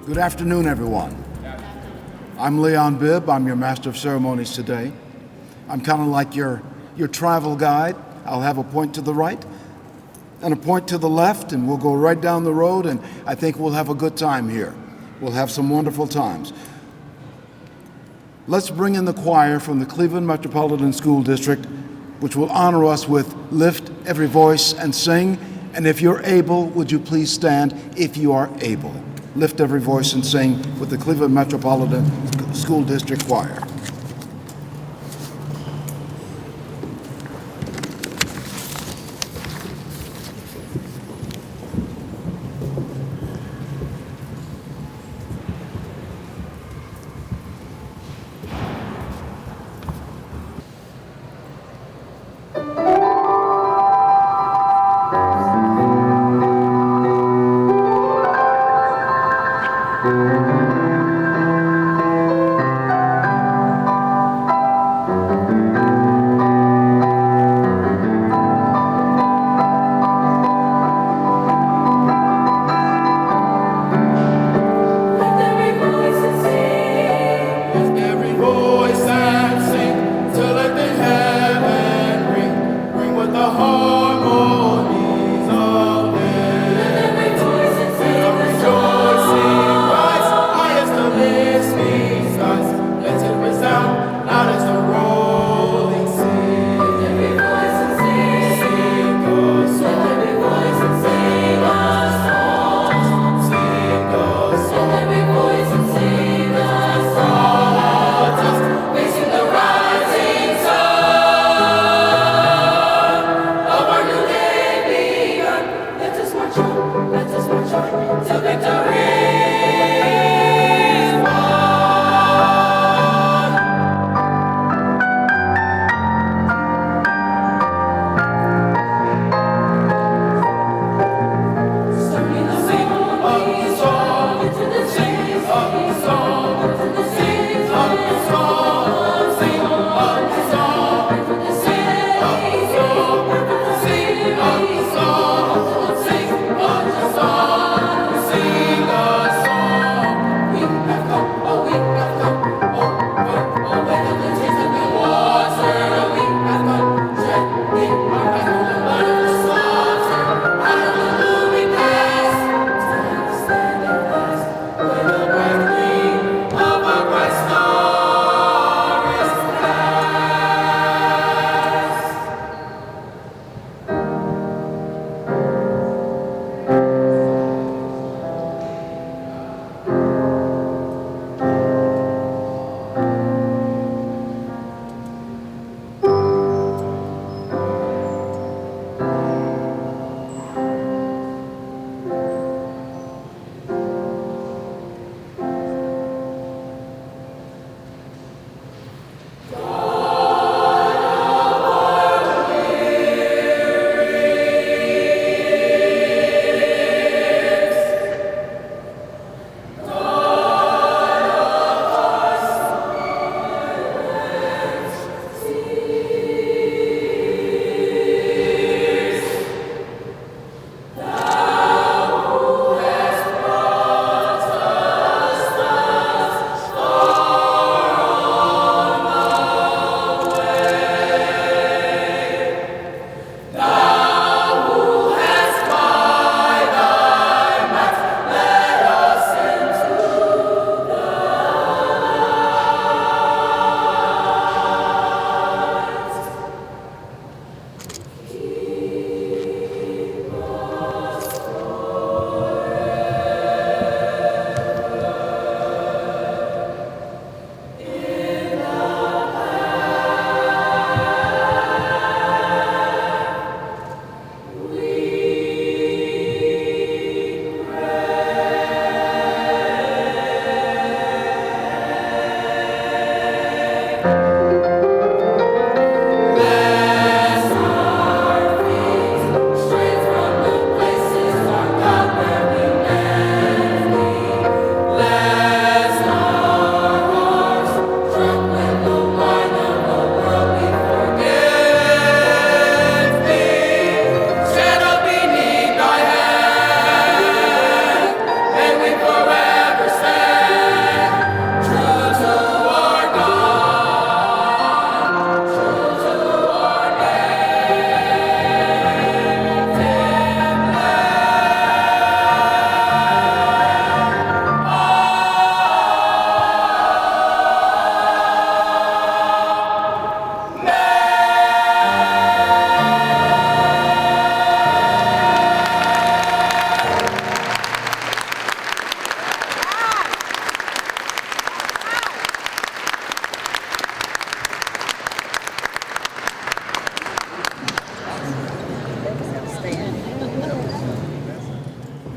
Good afternoon, everyone. I'm Leon Bibb. I'm your Master of Ceremonies today. I'm kind of like your travel guide. I'll have a point to the right and a point to the left, and we'll go right down the road, and I think we'll have a good time here. We'll have some wonderful times. Let's bring in the choir from the Cleveland Metropolitan School District, which will honor us with Lift Every Voice and Sing. And if you're able, would you please stand if you are able? Lift Every Voice and Sing with the Cleveland Metropolitan School District Choir.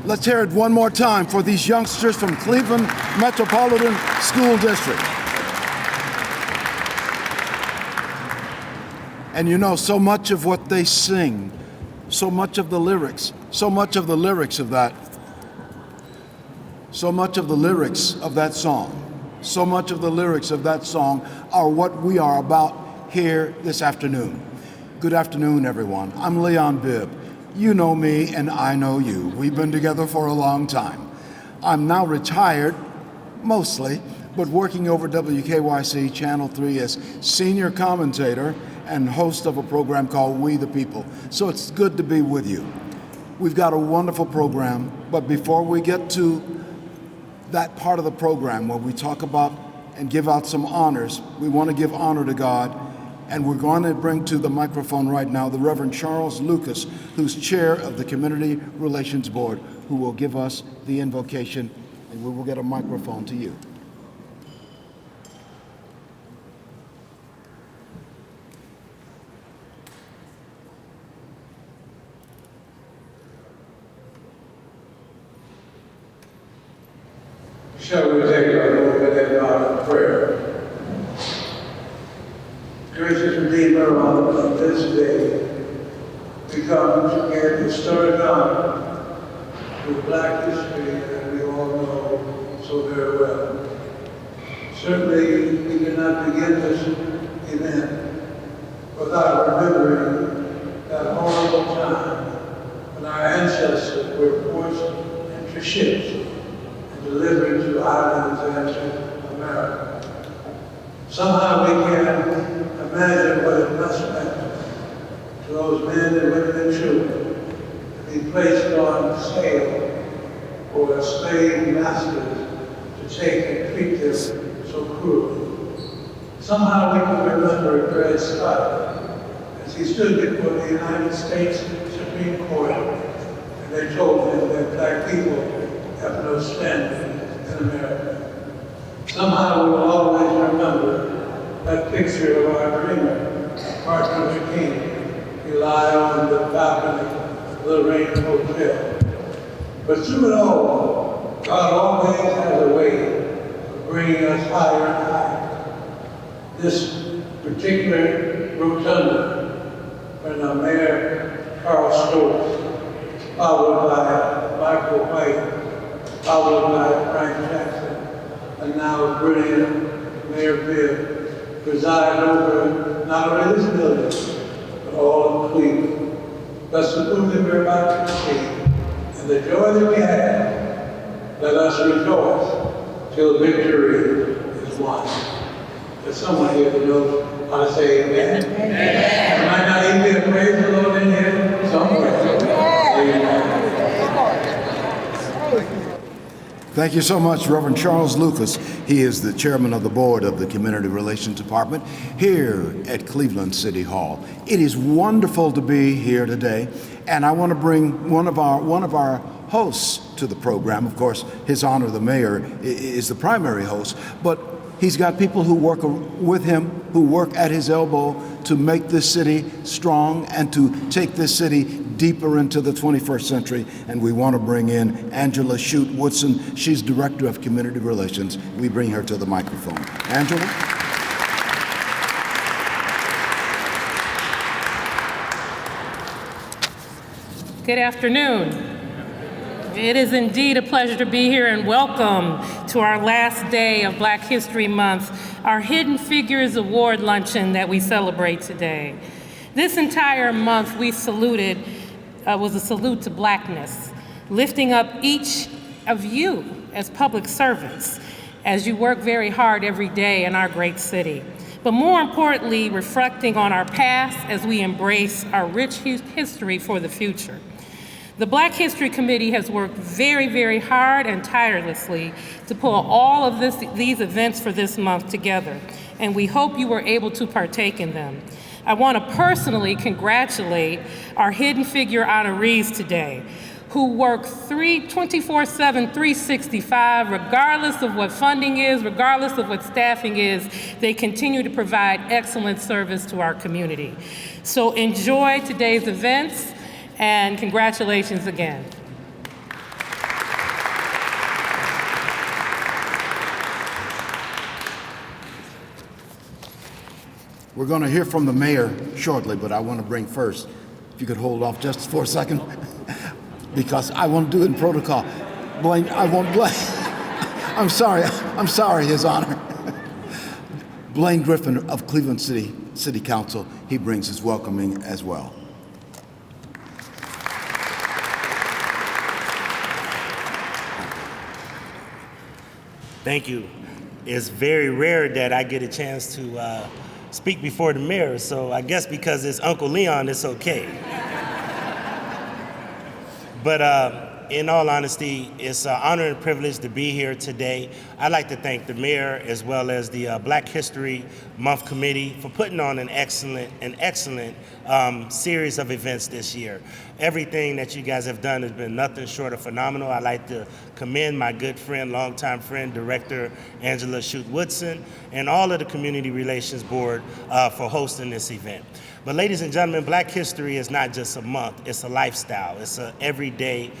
Let's hear it one more time for these youngsters from Cleveland Metropolitan School District. And you know, so much of what they sing, so much of the lyrics of that song are what we are about here this afternoon. Good afternoon, everyone. I'm Leon Bibb. You know me and I know you. We've been together for a long time. I'm now retired, mostly, but working over WKYC Channel 3 as senior commentator and host of a program called We the People. So it's good to be with you. We've got a wonderful program, but before we get to that part of the program where we talk about and give out some honors, we want to give honor to God. And we're going to bring to the microphone right now the Reverend Charles Lucas, who's chair of the Community Relations Board, who will give us the invocation, and we will get a microphone to you. Shall we take our Lord and God in prayer? Gracious Redeemer, on this day, we come to give historic honor to Black history that we all know so very well. Certainly, we cannot begin this event without remembering that horrible time when our ancestors were forced into ships and delivered to islands and to America. Somehow we can imagine what it must have been to those men and women and children to be placed on sale for slave masters to take and treat them so cruelly. Somehow we can remember Dred Scott as he stood before the United States Supreme Court and they told him that Black people have no standing in America. Somehow we will always remember that picture of our dreamer, Martin Luther King. He lied on the balcony of the Lorraine Hotel. But through it all, God always has a way of bringing us higher and higher. This particular rotunda, when Mayor Carl Stokes, followed by Michael White, followed by Frank Jackson, and now brilliant Mayor Bibb, preside over not only this building, but all of Cleveland. Thus, the food that we're about to receive, and the joy that we have, let us rejoice till victory is won. There's someone here that knows how to say amen. Amen. There might not even be a praise the Lord in here somewhere. Amen. Thank you so much, Reverend Charles Lucas. He is the chairman of the board of the Community Relations Department here at Cleveland City Hall. It is wonderful to be here today, and I want to bring one of our hosts to the program. Of course, His Honor the Mayor is the primary host, but he's got people who work with him, who work at his elbow to make this city strong and to take this city deeper into the 21st century. And we want to bring in Angela Shute-Woodson. She's Director of Community Relations. We bring her to the microphone. Angela? Good afternoon. It is indeed a pleasure to be here, and welcome to our last day of Black History Month, our Hidden Figures Award Luncheon that we celebrate today. This entire month we saluted was a salute to Blackness, lifting up each of you as public servants as you work very hard every day in our great city. But more importantly, reflecting on our past as we embrace our rich history for the future. The Black History Committee has worked very, very hard and tirelessly to pull all of these events for this month together, and we hope you were able to partake in them. I want to personally congratulate our Hidden Figure honorees today, who work 24/7, 365, regardless of what funding is, regardless of what staffing is. They continue to provide excellent service to our community. So enjoy today's events, and congratulations again. We're going to hear from the mayor shortly, but I want to bring first, if you could hold off just for a second, because I want to do it in protocol. Blaine, I won't blame. I'm sorry, His Honor. Blaine Griffin of Cleveland City Council, he brings his welcoming as well. Thank you. It's very rare that I get a chance to speak before the mayor, so I guess because it's Uncle Leon, it's okay. But in all honesty, it's an honor and privilege to be here today. I'd like to thank the mayor as well as the Black History Month Committee for putting on an excellent series of events this year. Everything that you guys have done has been nothing short of phenomenal. I'd like to commend my good friend, longtime friend, Director Angela Shute-Woodson, and all of the Community Relations Board for hosting this event. But ladies and gentlemen, Black History is not just a month, it's a lifestyle. It's an everyday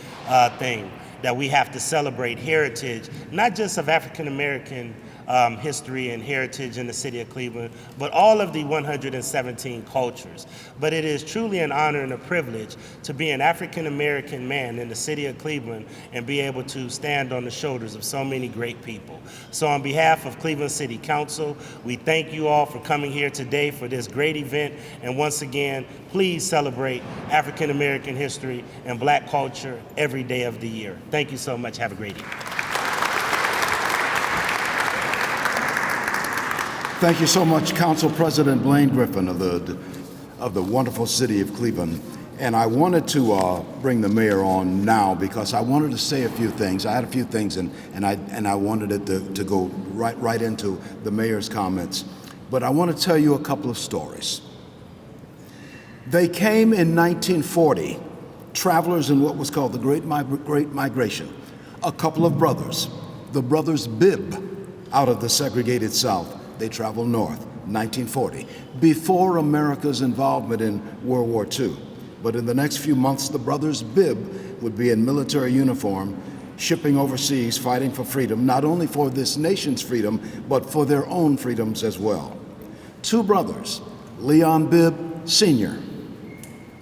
thing that we have to celebrate heritage, not just of African American history and heritage in the city of Cleveland, but all of the 117 cultures. But it is truly an honor and a privilege to be an African American man in the city of Cleveland and be able to stand on the shoulders of so many great people. So on behalf of Cleveland City Council, we thank you all for coming here today for this great event. And once again, please celebrate African American history and Black culture every day of the year. Thank you so much. Have a great evening. Thank you so much, Council President Blaine Griffin of the wonderful city of Cleveland. And I wanted to bring the mayor on now because I wanted to say a few things. I had a few things, and I wanted it to go right into the mayor's comments. But I want to tell you a couple of stories. They came in 1940, travelers in what was called the Great Migration. A couple of brothers, the brothers Bibb, out of the segregated South. They traveled north, 1940, before America's involvement in World War II. But in the next few months, the brothers Bibb would be in military uniform, shipping overseas, fighting for freedom, not only for this nation's freedom, but for their own freedoms as well. Two brothers, Leon Bibb Sr.,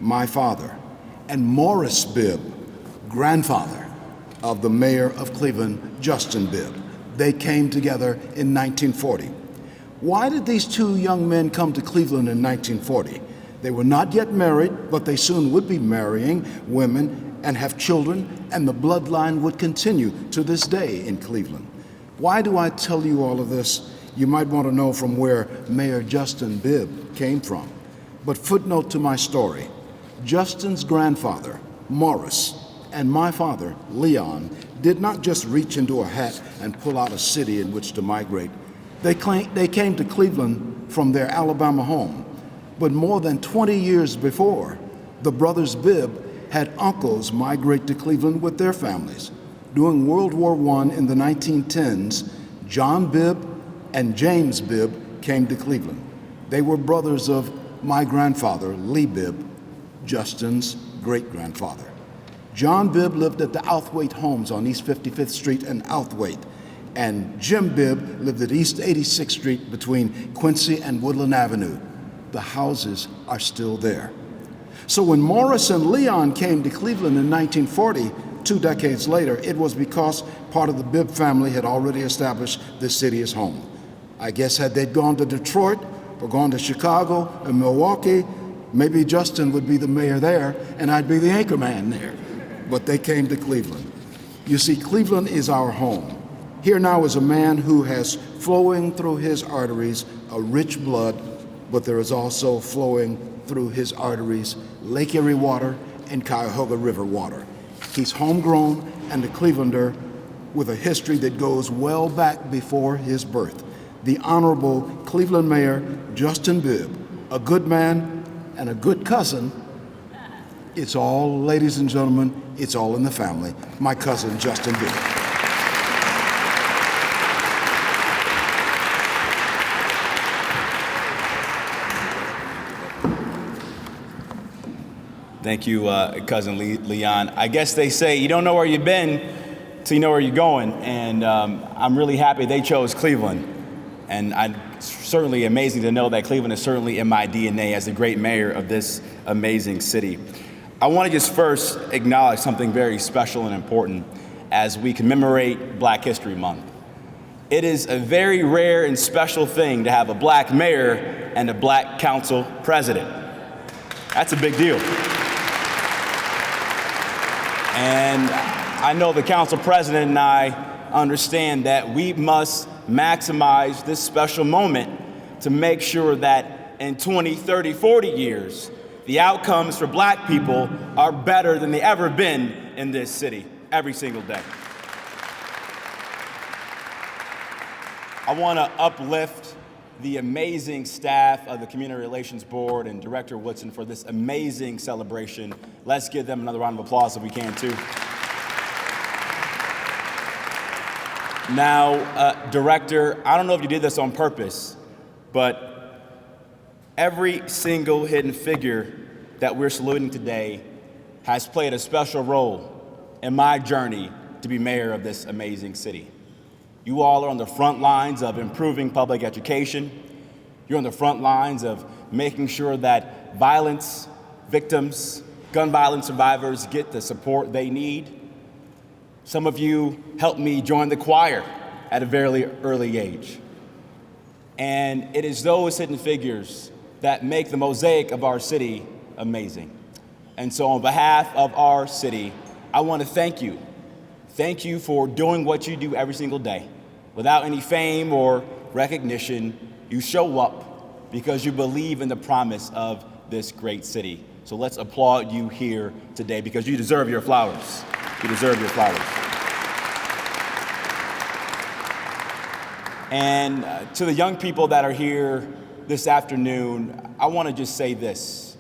my father, and Morris Bibb, grandfather of the mayor of Cleveland, Justin Bibb. They came together in 1940. Why did these two young men come to Cleveland in 1940? They were not yet married, but they soon would be marrying women and have children, and the bloodline would continue to this day in Cleveland. Why do I tell you all of this? You might want to know from where Mayor Justin Bibb came from. But footnote to my story, Justin's grandfather, Morris, and my father, Leon, did not just reach into a hat and pull out a city in which to migrate. They came to Cleveland from their Alabama home. But more than 20 years before, the brothers Bibb had uncles migrate to Cleveland with their families. During World War I in the 1910s, John Bibb and James Bibb came to Cleveland. They were brothers of my grandfather, Lee Bibb, Justin's great-grandfather. John Bibb lived at the Outhwaite Homes on East 55th Street and Outhwaite, and Jim Bibb lived at East 86th Street between Quincy and Woodland Avenue. The houses are still there. So when Morris and Leon came to Cleveland in 1940, 2 decades later, it was because part of the Bibb family had already established this city as home. I guess had they gone to Detroit or gone to Chicago and Milwaukee, maybe Justin would be the mayor there and I'd be the anchor man there. But they came to Cleveland. You see, Cleveland is our home. Here now is a man who has flowing through his arteries a rich blood, but there is also flowing through his arteries Lake Erie water and Cuyahoga River water. He's homegrown and a Clevelander with a history that goes well back before his birth. The Honorable Cleveland Mayor Justin Bibb, a good man and a good cousin. It's all, ladies and gentlemen, it's all in the family. My cousin, Justin Bibb. Thank you, Cousin Leon. I guess they say you don't know where you've been till you know where you're going, and I'm really happy they chose Cleveland. And I certainly amazing to know that Cleveland is certainly in my DNA as the great mayor of this amazing city. I want to just first acknowledge something very special and important as we commemorate Black History Month. It is a very rare and special thing to have a black mayor and a black council president. That's a big deal. And I know the council president and I understand that we must maximize this special moment to make sure that in 20, 30, 40 years, the outcomes for black people are better than they ever been in this city every single day. I want to uplift the amazing staff of the Community Relations Board and Director Woodson for this amazing celebration. Let's give them another round of applause if we can, too. Now, Director, I don't know if you did this on purpose, but every single hidden figure that we're saluting today has played a special role in my journey to be mayor of this amazing city. You all are on the front lines of improving public education. You're on the front lines of making sure that violence victims, gun violence survivors get the support they need. Some of you helped me join the choir at a very early age. And it is those hidden figures that make the mosaic of our city amazing. And so on behalf of our city, I want to thank you. Thank you for doing what you do every single day. Without any fame or recognition, you show up because you believe in the promise of this great city. So let's applaud you here today because you deserve your flowers. You deserve your flowers. And to the young people that are here this afternoon, I want to just say this.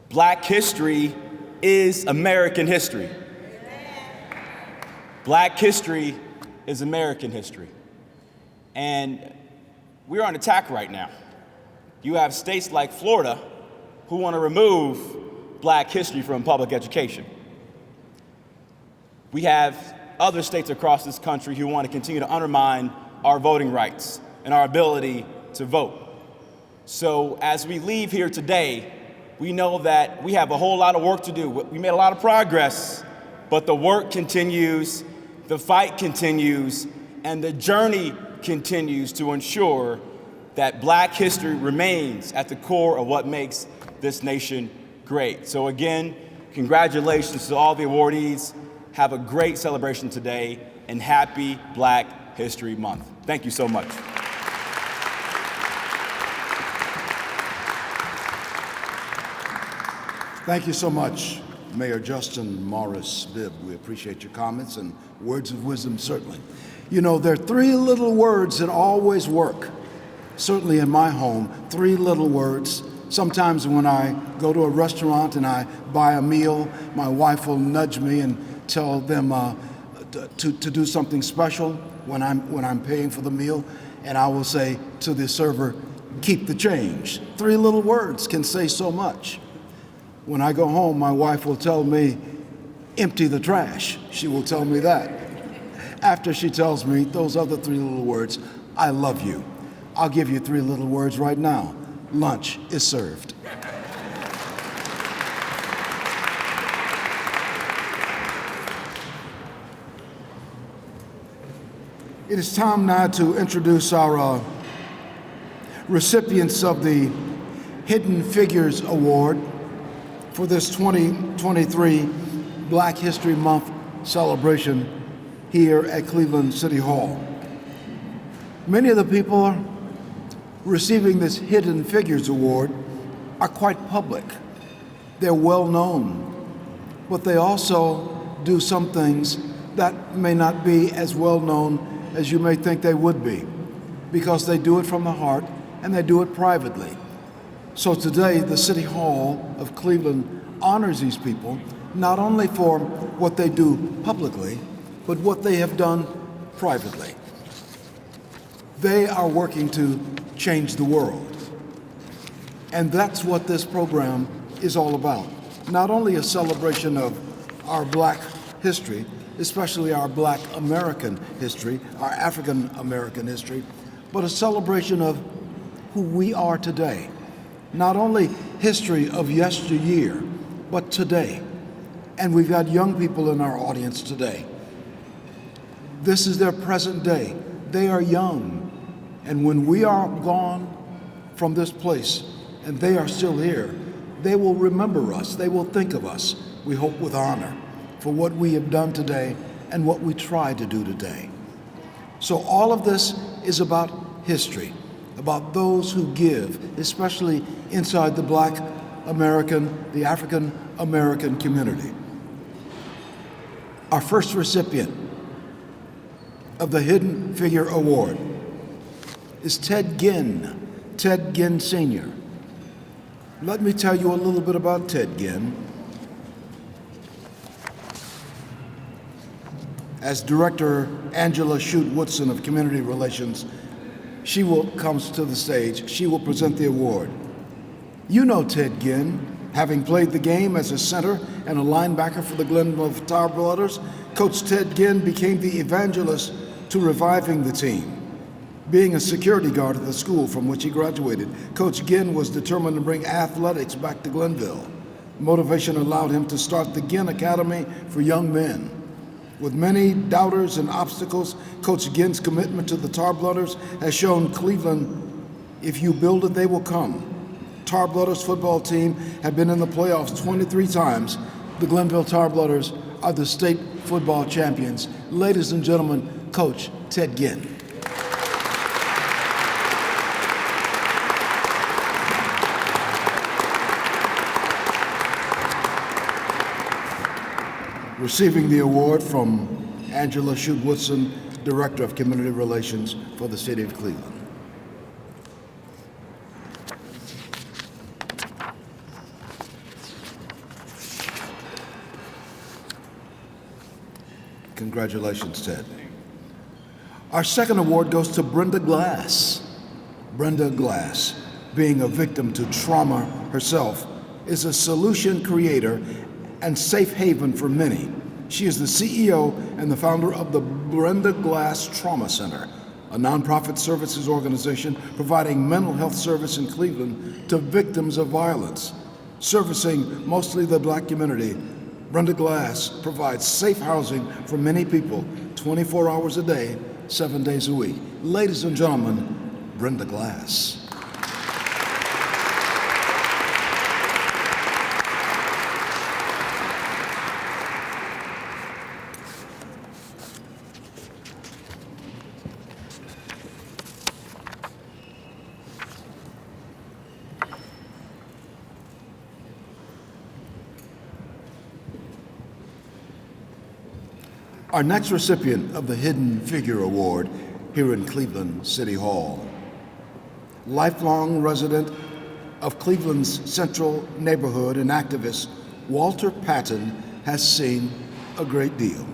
Black history is American history. Black history is American history. And we're on attack right now. You have states like Florida who want to remove black history from public education. We have other states across this country who want to continue to undermine our voting rights and our ability to vote. So as we leave here today, we know that we have a whole lot of work to do. We made a lot of progress, but the work continues, the fight continues, and the journey continues to ensure that black history remains at the core of what makes this nation great. So again, congratulations to all the awardees. Have a great celebration today, and happy Black History Month. Thank you so much. Thank you so much, Mayor Justin Morris Bibb. We appreciate your comments and words of wisdom, certainly. You know, there are three little words that always work. Certainly in my home, three little words. Sometimes when I go to a restaurant and I buy a meal, my wife will nudge me and tell them to do something special when I'm paying for the meal, and I will say to the server, "Keep the change." Three little words can say so much. When I go home, my wife will tell me, "Empty the trash." She will tell me that. After she tells me those other three little words, "I love you." I'll give you three little words right now. Lunch is served. It is time now to introduce our recipients of the Hidden Figures Award for this 2023 Black History Month celebration here at Cleveland City Hall. Many of the people receiving this Hidden Figures Award are quite public. They're well known, but they also do some things that may not be as well known as you may think they would be, because they do it from the heart and they do it privately. So today, the City Hall of Cleveland honors these people, not only for what they do publicly, but what they have done privately. They are working to change the world. And that's what this program is all about. Not only a celebration of our Black history, especially our Black American history, our African American history, but a celebration of who we are today. Not only history of yesteryear, but today. And we've got young people in our audience today. This is their present day. They are young. And when we are gone from this place and they are still here, they will remember us. They will think of us, we hope with honor, for what we have done today and what we try to do today. So all of this is about history, about those who give, especially inside the Black American, the African American community. Our first recipient of the Hidden Figure Award is Ted Ginn Sr. Let me tell you a little bit about Ted Ginn. As Director Angela Shute-Woodson of Community Relations, comes to the stage. She will present the award. You know Ted Ginn, having played the game as a center and a linebacker for the Glenville Tar Brothers. Coach Ted Ginn became the evangelist to reviving the team. Being a security guard at the school from which he graduated, Coach Ginn was determined to bring athletics back to Glenville. Motivation allowed him to start the Ginn Academy for young men. With many doubters and obstacles, Coach Ginn's commitment to the Tar Blooders has shown Cleveland, if you build it, they will come. Tar Blooders football team have been in the playoffs 23 times. The Glenville Tar Blooders are the state football champions. Ladies and gentlemen, Coach Ted Ginn. Receiving the award from Angela Shute-Woodson, Director of Community Relations for the City of Cleveland. Congratulations, Ted. Our second award goes to Brenda Glass. Brenda Glass, being a victim to trauma herself, is a solution creator and safe haven for many. She is the CEO and the founder of the Brenda Glass Trauma Center, a nonprofit services organization providing mental health service in Cleveland to victims of violence. Servicing mostly the Black community, Brenda Glass provides safe housing for many people 24 hours a day, 7 days a week. Ladies and gentlemen, Brenda Glass. Our next recipient of the Hidden Figure Award here in Cleveland City Hall, lifelong resident of Cleveland's Central neighborhood and activist, Walter Patton has seen a great deal.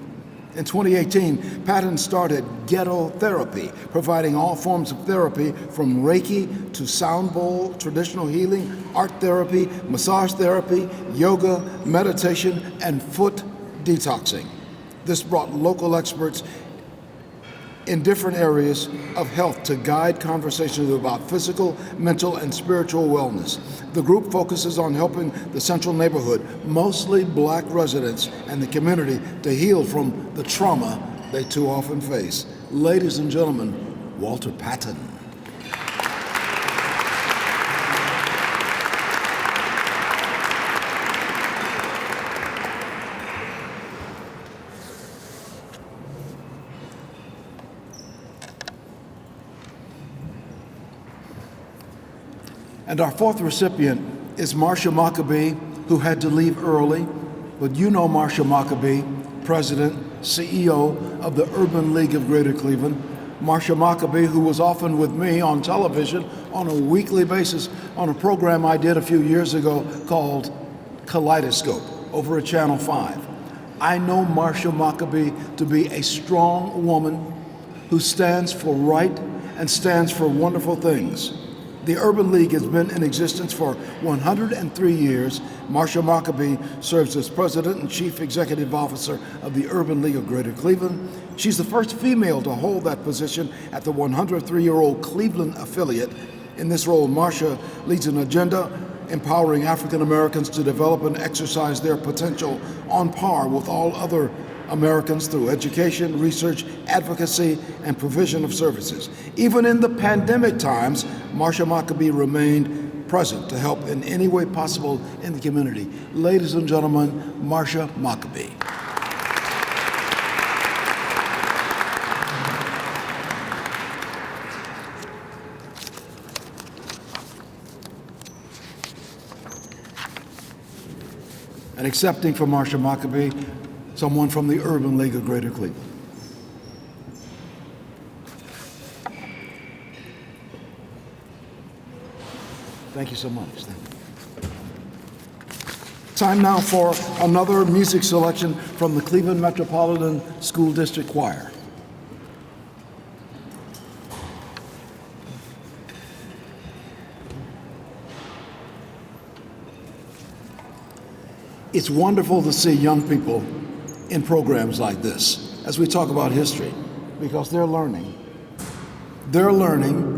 In 2018, Patton started Ghetto Therapy, providing all forms of therapy from Reiki to sound bowl, traditional healing, art therapy, massage therapy, yoga, meditation, and foot detoxing. This brought local experts in different areas of health to guide conversations about physical, mental, and spiritual wellness. The group focuses on helping the Central neighborhood, mostly Black residents, and the community to heal from the trauma they too often face. Ladies and gentlemen, Walter Patton. And our fourth recipient is Marsha Maccabee, who had to leave early. But you know Marsha Maccabee, President, CEO of the Urban League of Greater Cleveland. Marsha Maccabee, who was often with me on television on a weekly basis on a program I did a few years ago called Kaleidoscope over at Channel 5. I know Marsha Maccabee to be a strong woman who stands for right and stands for wonderful things. The Urban League has been in existence for 103 years. Marsha Maccabee serves as President and Chief Executive Officer of the Urban League of Greater Cleveland. She's the first female to hold that position at the 103-year-old Cleveland affiliate, In this role, Marsha leads an agenda empowering African Americans to develop and exercise their potential on par with all other Americans through education, research, advocacy, and provision of services. Even in the pandemic times, Marsha Maccabee remained present to help in any way possible in the community. Ladies and gentlemen, Marsha Maccabee. And accepting for Marsha Maccabee, someone from the Urban League of Greater Cleveland. Thank you so much. Thank you. Time now for another music selection from the Cleveland Metropolitan School District Choir. It's wonderful to see young people in programs like this as we talk about history, because they're learning. They're learning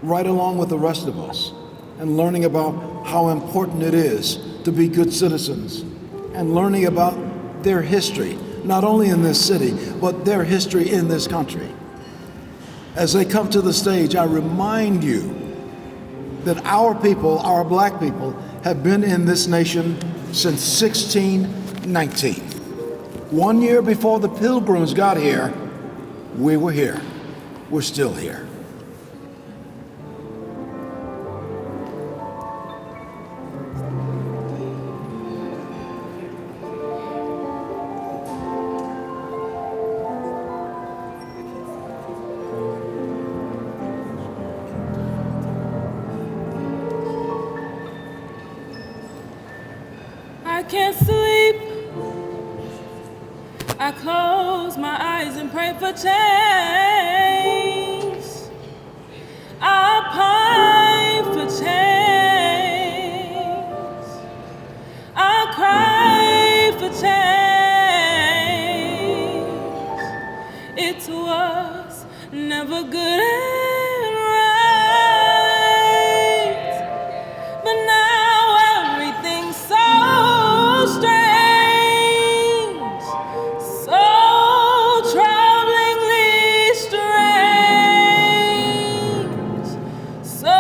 right along with the rest of us, and learning about how important it is to be good citizens, and learning about their history, not only in this city, but their history in this country. As they come to the stage, I remind you that our people, our black people, have been in this nation since 1619. 1 year before the Pilgrims got here, we were here. We're still here. I can't sleep. I close my eyes and pray for change. I pine for change. I cry for change. It was never good and right, but now everything's so strange, so troublingly strange, so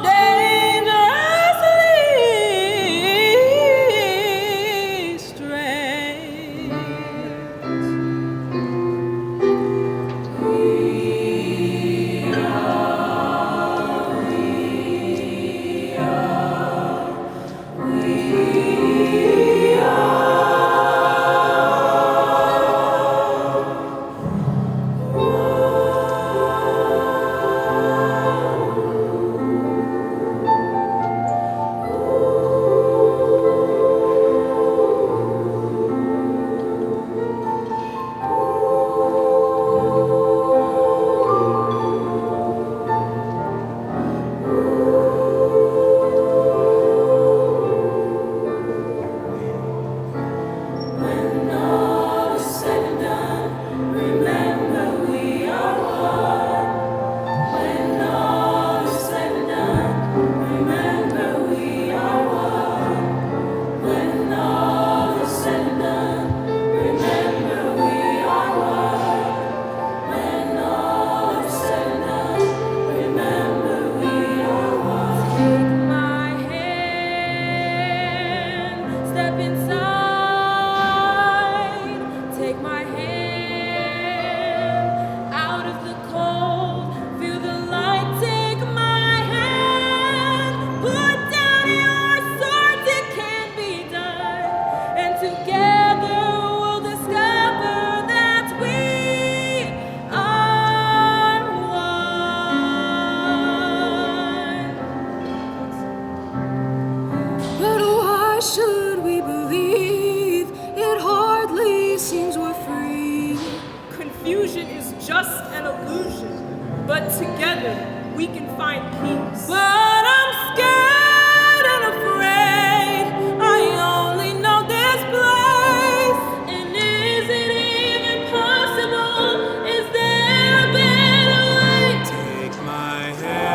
dangerously strange. When all is said and done, remember we are one. When all is said and done, remember we are one. When all is said and done, remember we are one. When all is said and done, remember we are one. Take my hand, step inside. Take my hand out of the cold, feel the light. Take my hand, put down your swords, it can be done. And together we'll discover that we are one. But why should we believe? It hardly seems we're free. Confusion is just an illusion, but together we can find peace. But I'm scared and afraid. I only know this place. And is it even possible? Is there a better way? Take my hand.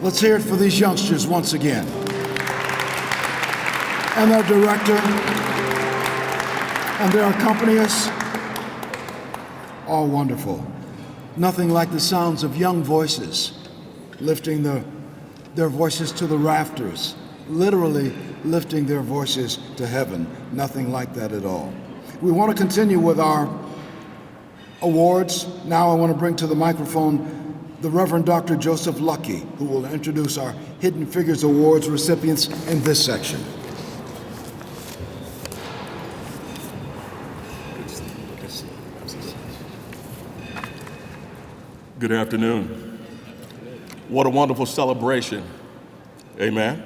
Let's hear it for these youngsters once again. And their director, and their accompanist. All wonderful. Nothing like the sounds of young voices lifting their voices to the rafters, literally lifting their voices to heaven. Nothing like that at all. We want to continue with our awards. Now I want to bring to the microphone the Reverend Dr. Joseph Lucky, who will introduce our Hidden Figures Awards recipients in this section. Good afternoon. What a wonderful celebration. Amen.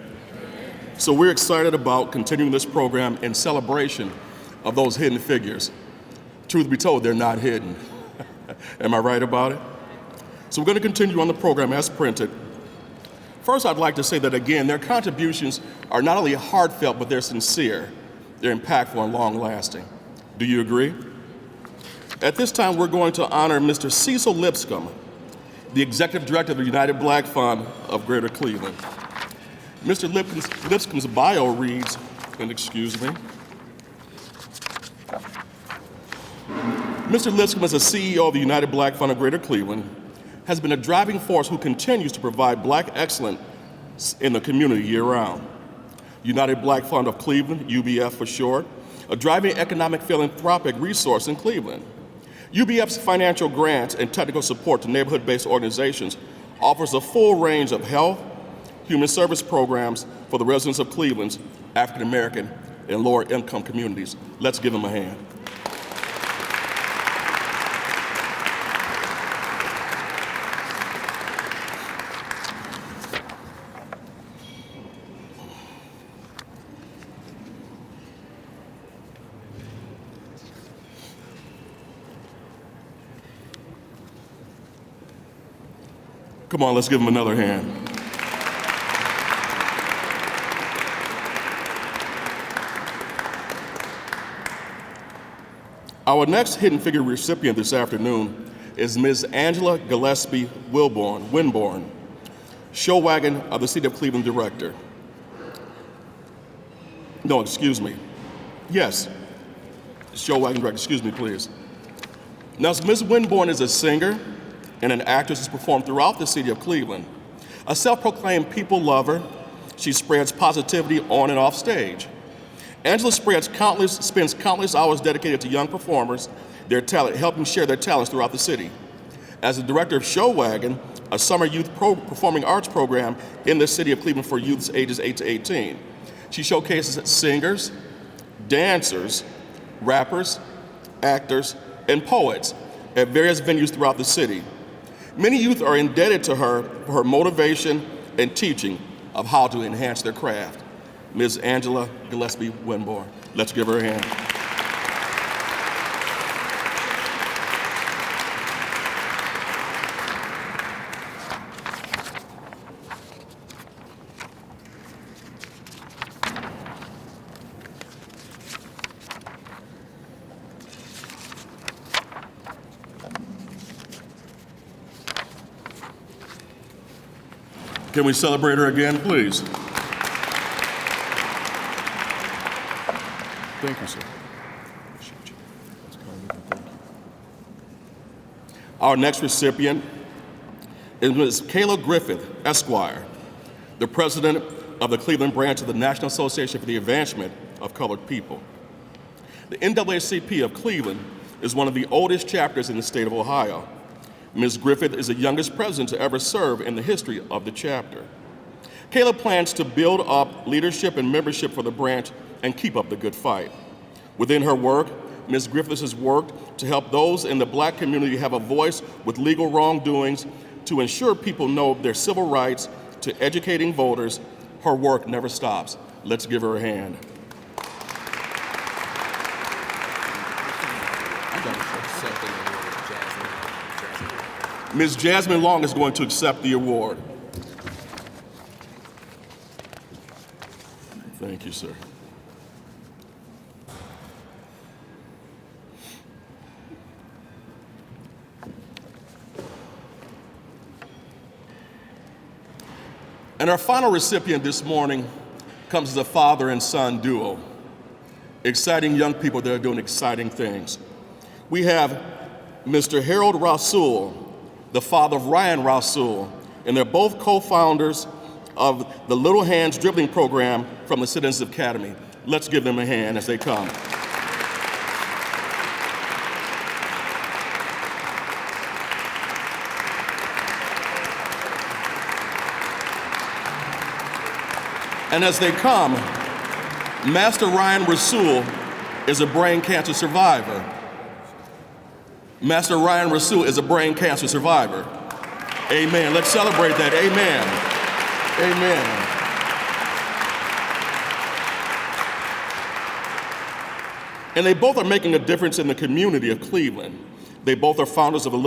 So we're excited about continuing this program in celebration of those hidden figures. Truth be told, they're not hidden. Am I right about it? So we're going to continue on the program as printed. First, I'd like to say that again, their contributions are not only heartfelt, but they're sincere. They're impactful and long-lasting. Do you agree? At this time, we're going to honor Mr. Cecil Lipscomb, the Executive Director of the United Black Fund of Greater Cleveland. Mr. Lipscomb's bio reads, and excuse me, Mr. Lipscomb is the CEO of the United Black Fund of Greater Cleveland, has been a driving force who continues to provide black excellence in the community year-round. United Black Fund of Cleveland, UBF for short, a driving economic philanthropic resource in Cleveland. UBF's financial grants and technical support to neighborhood-based organizations offers a full range of health, human service programs for the residents of Cleveland's African American and lower income communities. Let's give them a hand. Come on, let's give them another hand. Our next Hidden Figure recipient this afternoon is Ms. Angela Gillespie Winborn, show wagon of the City of Cleveland Director. No, excuse me. Yes, show wagon director, excuse me, please. Now, Ms. Winborn is a singer and an actress who's performed throughout the City of Cleveland. A self-proclaimed people lover, she spreads positivity on and off stage. Angela spends countless hours dedicated to young performers, their talent, helping share their talents throughout the city. As the director of Show Wagon, a summer youth performing arts program in the City of Cleveland for youths ages 8 to 18, she showcases singers, dancers, rappers, actors, and poets at various venues throughout the city. Many youth are indebted to her for her motivation and teaching of how to enhance their craft. Ms. Angela Gillespie Winborn. Let's give her a hand. Can we celebrate her again, please? Thank you, sir. Our next recipient is Ms. Kayla Griffith, Esquire, the president of the Cleveland branch of the National Association for the Advancement of Colored People. The NAACP of Cleveland is one of the oldest chapters in the state of Ohio. Ms. Griffith is the youngest president to ever serve in the history of the chapter. Kayla plans to build up leadership and membership for the branch and keep up the good fight. Within her work, Ms. Griffith has worked to help those in the black community have a voice with legal wrongdoings, to ensure people know their civil rights, to educating voters. Her work never stops. Let's give her a hand. Ms. Jasmine Long is going to accept the award. Thank you, sir. And our final recipient this morning comes as a father and son duo. Exciting young people that are doing exciting things. We have Mr. Harold Rasul, the father of Ryan Rasul, and they're both co-founders of the Little Hands dribbling program from the Citizens Academy. Let's give them a hand as they come. And as they come, Master Ryan Rasul is a brain cancer survivor. Master Ryan Rasul is a brain cancer survivor. Amen. Let's celebrate that. Amen. Amen. And they both are making a difference in the community of Cleveland. They both are founders of the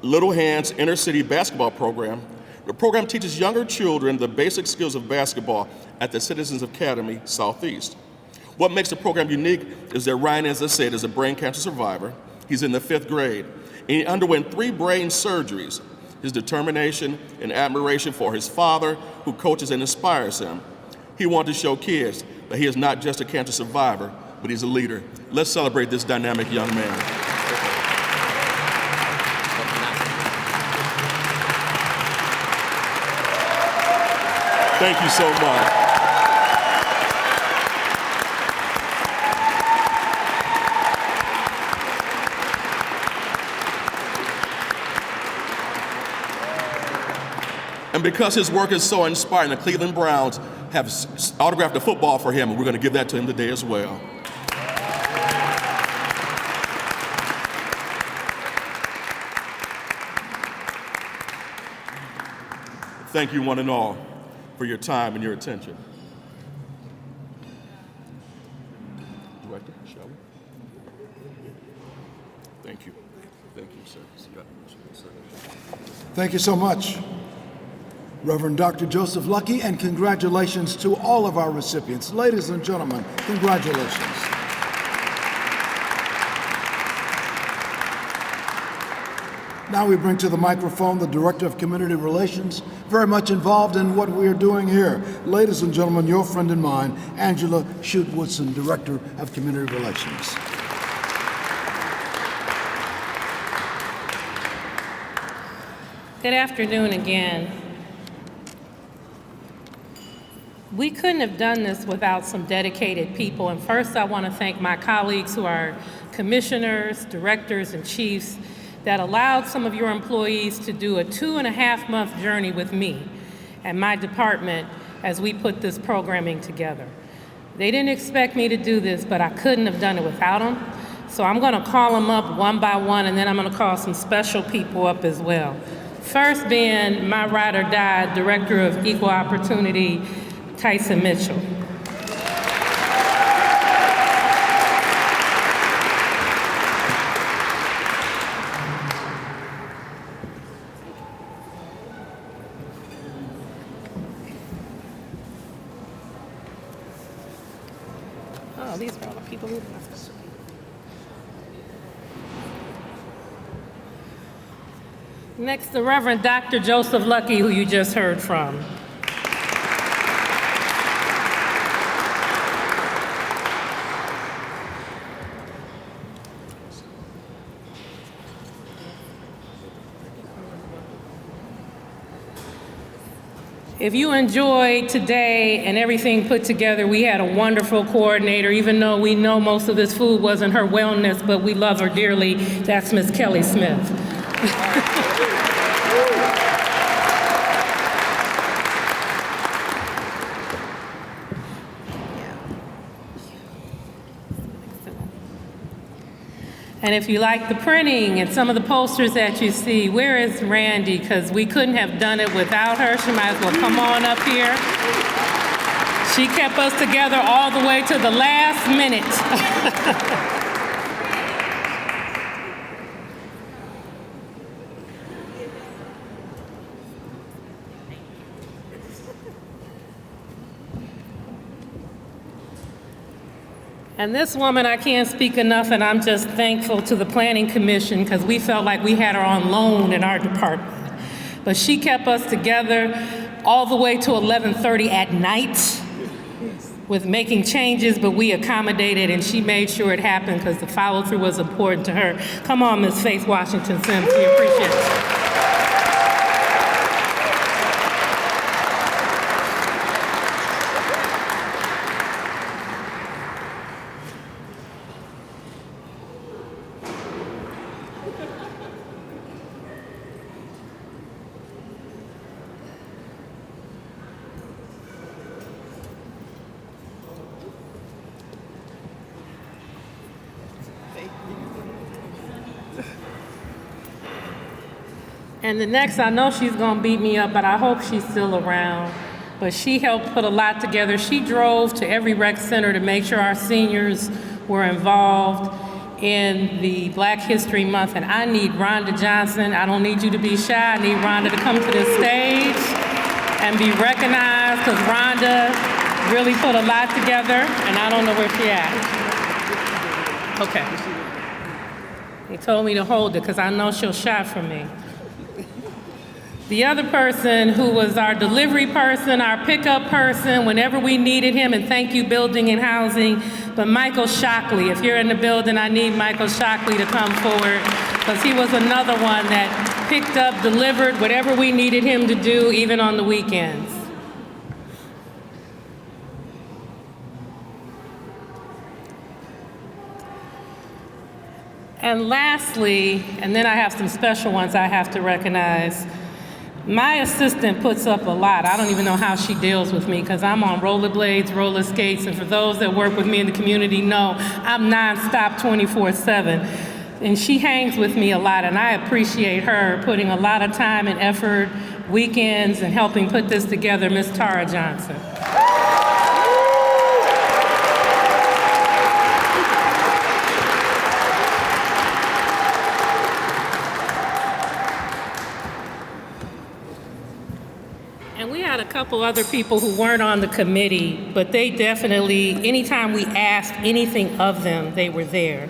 Little Hands Inner City Basketball Program. The program teaches younger children the basic skills of basketball at the Citizens Academy Southeast. What makes the program unique is that Ryan, as I said, is a brain cancer survivor. He's in the 5th grade, and he underwent 3 brain surgeries. His determination and admiration for his father, who coaches and inspires him. He wanted to show kids that he is not just a cancer survivor, but he's a leader. Let's celebrate this dynamic young man. Thank you so much. And because his work is so inspiring, the Cleveland Browns have autographed a football for him, and we're going to give that to him today as well. Thank you, one and all, for your time and your attention. Director, shall we? Thank you. Thank you, sir. Thank you so much, Reverend Dr. Joseph Lucky, and congratulations to all of our recipients. Ladies and gentlemen, congratulations. Now we bring to the microphone the Director of Community Relations, very much involved in what we are doing here. Ladies and gentlemen, your friend and mine, Angela Shute-Woodson, Director of Community Relations. Good afternoon again. We couldn't have done this without some dedicated people. And first, I want to thank my colleagues who are commissioners, directors, and chiefs that allowed some of your employees to do a 2.5-month journey with me and my department as we put this programming together. They didn't expect me to do this, but I couldn't have done it without them. So I'm going to call them up one by one, and then I'm going to call some special people up as well. First being my ride or die Director of Equal Opportunity, Tyson Mitchell. Oh, these are all the people who asked. Next, the Reverend Dr. Joseph Lucky, who you just heard from. If you enjoyed today and everything put together, we had a wonderful coordinator, even though we know most of this food wasn't her wellness, but we love her dearly. That's Miss Kelly Smith. And if you like the printing and some of the posters that you see, where is Randy? Because we couldn't have done it without her. She might as well come on up here. She kept us together all the way to the last minute. And this woman, I can't speak enough, and I'm just thankful to the Planning Commission because we felt like we had her on loan in our department. but she kept us together all the way to 11:30 at night with making changes, but we accommodated, and she made sure it happened because the follow-through was important to her. Come on, Ms. Faith Washington Sims, we appreciate it. And the next, I know she's gonna beat me up, but I hope she's still around. But she helped put a lot together. She drove to every rec center to make sure our seniors were involved in the Black History Month. And I need Rhonda Johnson. I don't need you to be shy. I need Rhonda to come to the stage and be recognized, because Rhonda really put a lot together, and I don't know where she at. Okay. They told me to hold it, because I know she'll shout for me. The other person who was our delivery person, our pickup person, whenever we needed him, and thank you, Building and Housing, but Michael Shockley. If you're in the building, I need Michael Shockley to come forward, because he was another one that picked up, delivered whatever we needed him to do, even on the weekends. And lastly, and then I have some special ones I have to recognize, my assistant puts up a lot. I don't even know how she deals with me, because I'm on rollerblades, roller skates, and for those that work with me in the community know I'm nonstop 24/7. And she hangs with me a lot, and I appreciate her putting a lot of time and effort, weekends, and helping put this together, Miss Tara Johnson. A couple other people who weren't on the committee, but they definitely, anytime we asked anything of them, they were there.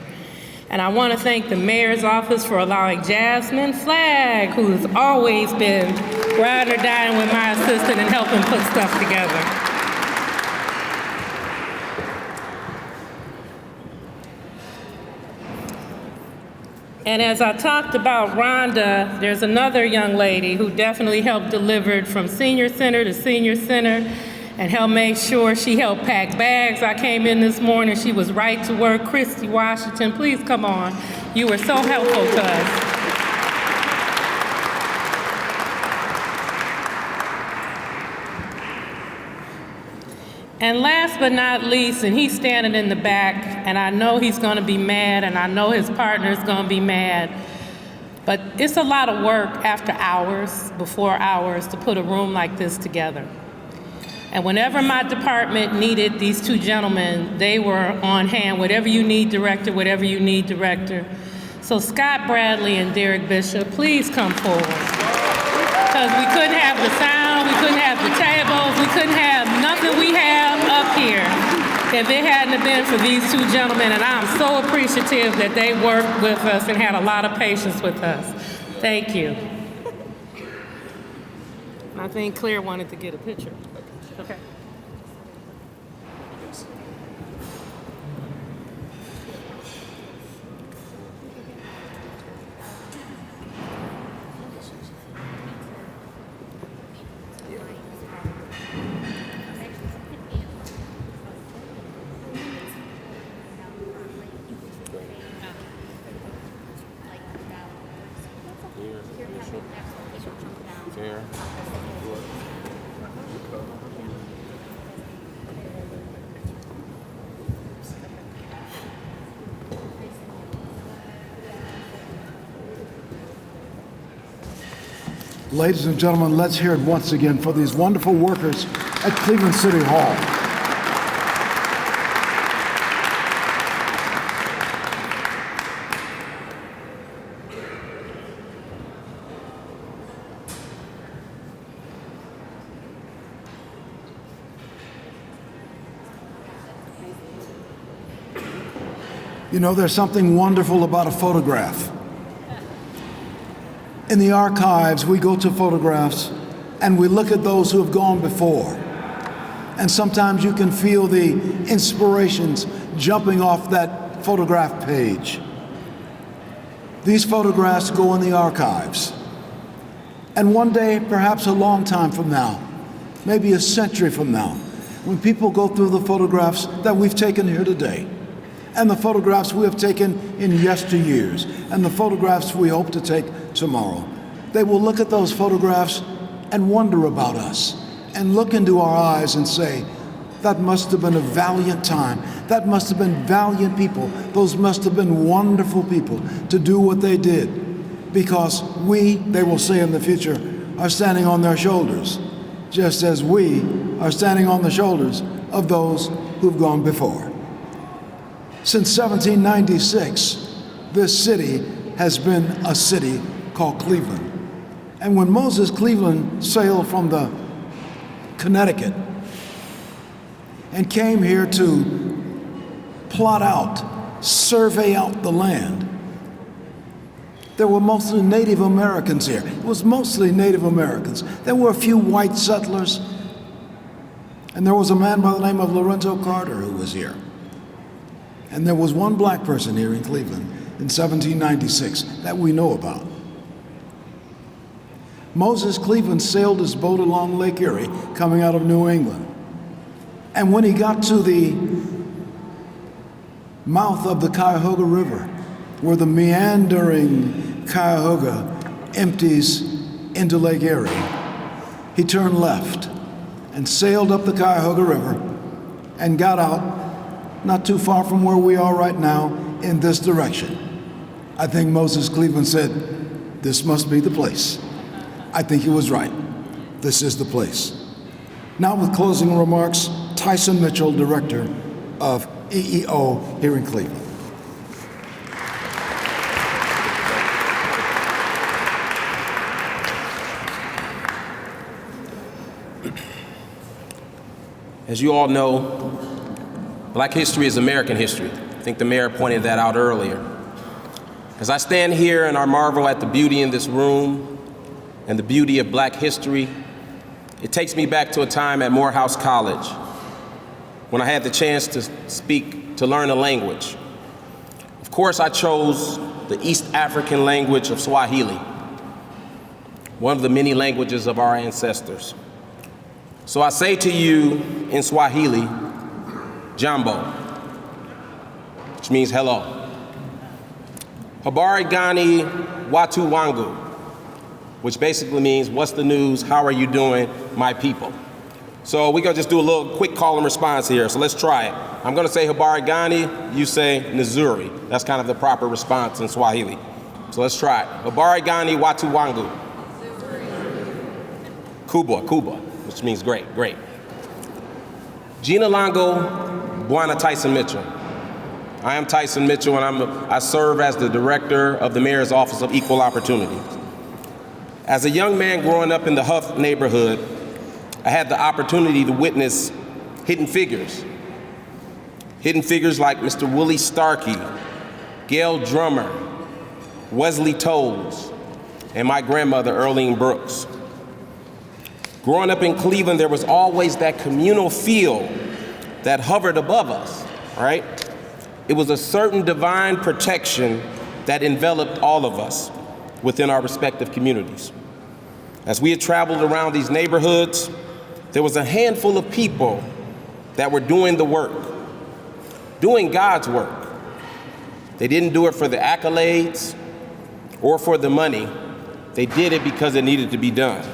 And I want to thank the mayor's office for allowing Jasmine Flagg, who's always been riding or dying with my assistant and helping put stuff together. And as I talked about Rhonda, there's another young lady who definitely helped deliver from senior center to senior center and helped make sure she helped pack bags. I came in this morning, she was right to work. Christy Washington, please come on. You were so helpful to us. And last but not least, and he's standing in the back, and I know he's gonna be mad, and I know his partner's gonna be mad, but it's a lot of work after hours, before hours, to put a room like this together. And whenever my department needed these two gentlemen, they were on hand. Whatever you need, director, whatever you need, director. So Scott Bradley and Derek Bishop, please come forward. Because we couldn't have the sound, we couldn't have the tables, we couldn't have nothing we have up here if it hadn't have been for these two gentlemen. And I'm so appreciative that they worked with us and had a lot of patience with us. Thank you. I think Claire wanted to get a picture. Okay. Ladies and gentlemen, let's hear it once again for these wonderful workers at Cleveland City Hall. You know, there's something wonderful about a photograph. In the archives, we go to photographs and we look at those who have gone before. And sometimes you can feel the inspirations jumping off that photograph page. These photographs go in the archives. And one day, perhaps a long time from now, maybe a century from now, when people go through the photographs that we've taken here today, and the photographs we have taken in yesteryears, and the photographs we hope to take tomorrow, they will look at those photographs and wonder about us, and look into our eyes and say, that must have been a valiant time. That must have been valiant people. Those must have been wonderful people to do what they did. Because we, they will say in the future, are standing on their shoulders, just as we are standing on the shoulders of those who've gone before. Since 1796, this city has been a city called Cleveland. And when Moses Cleveland sailed from the Connecticut and came here to plot out, survey out the land, there were mostly Native Americans here. It was mostly Native Americans. There were a few white settlers, and there was a man by the name of Lorenzo Carter who was here. And there was one black person here in Cleveland in 1796 that we know about. Moses Cleveland sailed his boat along Lake Erie coming out of New England. And when he got to the mouth of the Cuyahoga River, where the meandering Cuyahoga empties into Lake Erie, he turned left and sailed up the Cuyahoga River and got out not too far from where we are right now in this direction. I think Moses Cleveland said, this must be the place. I think he was right. This is the place. Now with closing remarks, Tyson Mitchell, Director of EEO here in Cleveland. As you all know, Black history is American history. I think the mayor pointed that out earlier. As I stand here and I marvel at the beauty in this room and the beauty of Black history, it takes me back to a time at Morehouse College when I had the chance to learn a language. Of course, I chose the East African language of Swahili, one of the many languages of our ancestors. So I say to you in Swahili, Jambo, which means hello. Habari gani watu wangu, which basically means, what's the news, how are you doing, my people? So we're gonna just do a little quick call and response here, so let's try it. I'm gonna say Habari gani, you say Nzuri. That's kind of the proper response in Swahili. So let's try it. Habari gani watu wangu. Kubwa, which means great, great. Jina langu Bwana Tyson Mitchell. I am Tyson Mitchell, and I serve as the director of the Mayor's Office of Equal Opportunity. As a young man growing up in the Huff neighborhood, I had the opportunity to witness hidden figures. Hidden figures like Mr. Willie Starkey, Gail Drummer, Wesley Tolles, and my grandmother, Earlene Brooks. Growing up in Cleveland, there was always that communal feel that hovered above us, right? It was a certain divine protection that enveloped all of us within our respective communities. As we had traveled around these neighborhoods, there was a handful of people that were doing the work, doing God's work. They didn't do it for the accolades or for the money. They did it because it needed to be done.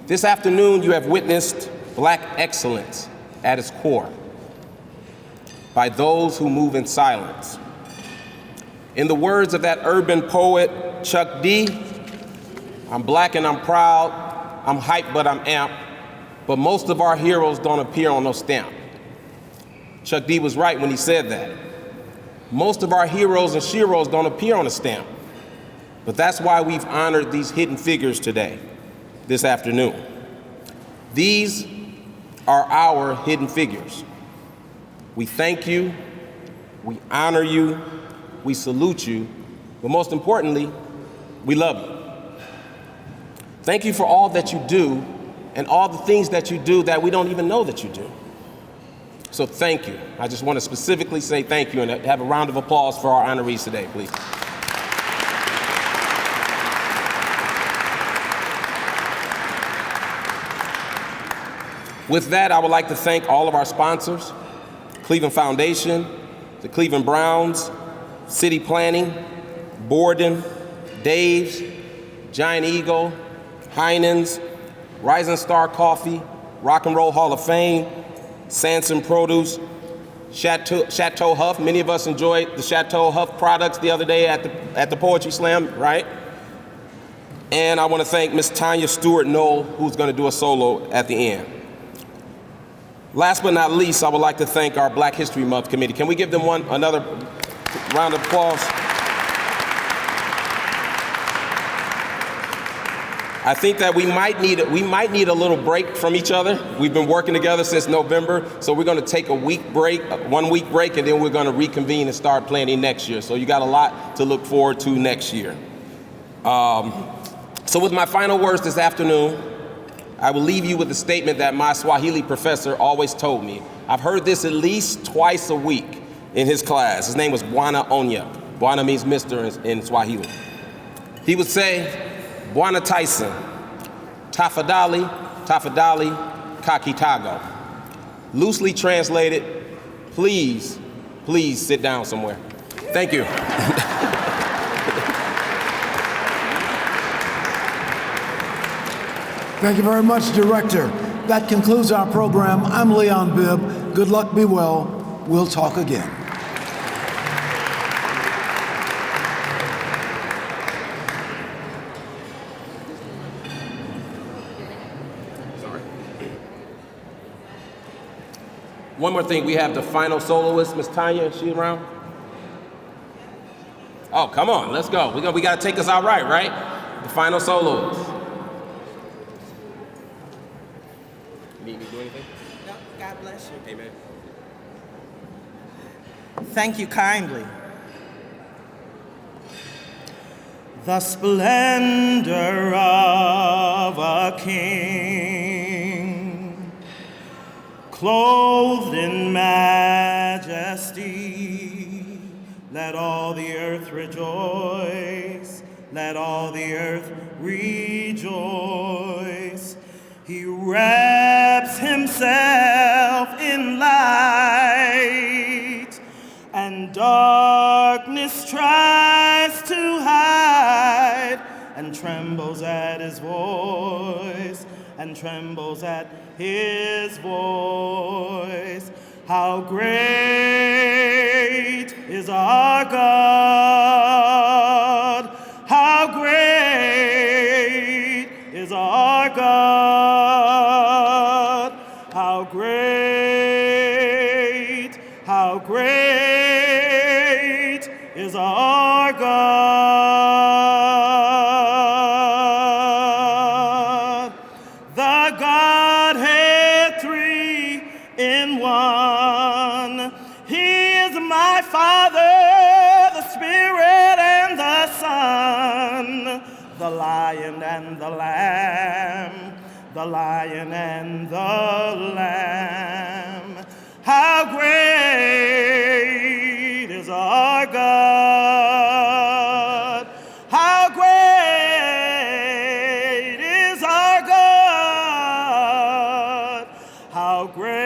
This afternoon, you have witnessed Black excellence at its core by those who move in silence. In the words of that urban poet, Chuck D, I'm Black and I'm proud, I'm hyped but I'm amped, but most of our heroes don't appear on no stamp. Chuck D was right when he said that. Most of our heroes and sheroes don't appear on a stamp, but that's why we've honored these hidden figures today, this afternoon. These are our hidden figures. We thank you, we honor you, we salute you, but most importantly, We love you. Thank you for all that you do and all the things that you do that we don't even know that you do. So thank you. I just want to specifically say thank you and have a round of applause for our honorees today, please. With that, I would like to thank all of our sponsors, Cleveland Foundation, the Cleveland Browns, City Planning, Borden, Dave's, Giant Eagle, Heinen's, Rising Star Coffee, Rock and Roll Hall of Fame, Sanson Produce, Chateau Huff. Many of us enjoyed the Chateau Huff products the other day at the Poetry Slam, right? And I want to thank Miss Tanya Stewart Knoll, who's going to do a solo at the end. Last but not least, I would like to thank our Black History Month committee. Can we give them another round of applause? I think that we might need a little break from each other. We've been working together since November, so we're going to take a 1 week break, and then we're going to reconvene and start planning next year. So you got a lot to look forward to next year. So with my final words this afternoon, I will leave you with a statement that my Swahili professor always told me. I've heard this at least twice a week in his class. His name was Bwana Onya. Bwana means Mr. in Swahili. He would say, Bwana Tyson, tafadhali, tafadhali, kakitago. Loosely translated, please, please sit down somewhere. Thank you. Thank you very much, Director. That concludes our program. I'm Leon Bibb. Good luck, be well. We'll talk again. One more thing, we have the final soloist, Miss Tanya. Is she around? Oh, come on, let's go. We got to take us out right? The final soloist. Need me to do anything? No, God bless you. Amen. Thank you kindly. The splendor of a king, clothed in majesty, let all the earth rejoice, let all the earth rejoice. He wraps himself in light, and darkness tries to hide, and trembles at his voice, and trembles at his voice. How great is our God! How great is our God! How great is our God! The Godhead three in one. He is my Father, the Spirit and the Son, the Lion and the Lamb, the Lion and the Lamb. How great is our God! How great is our God! How great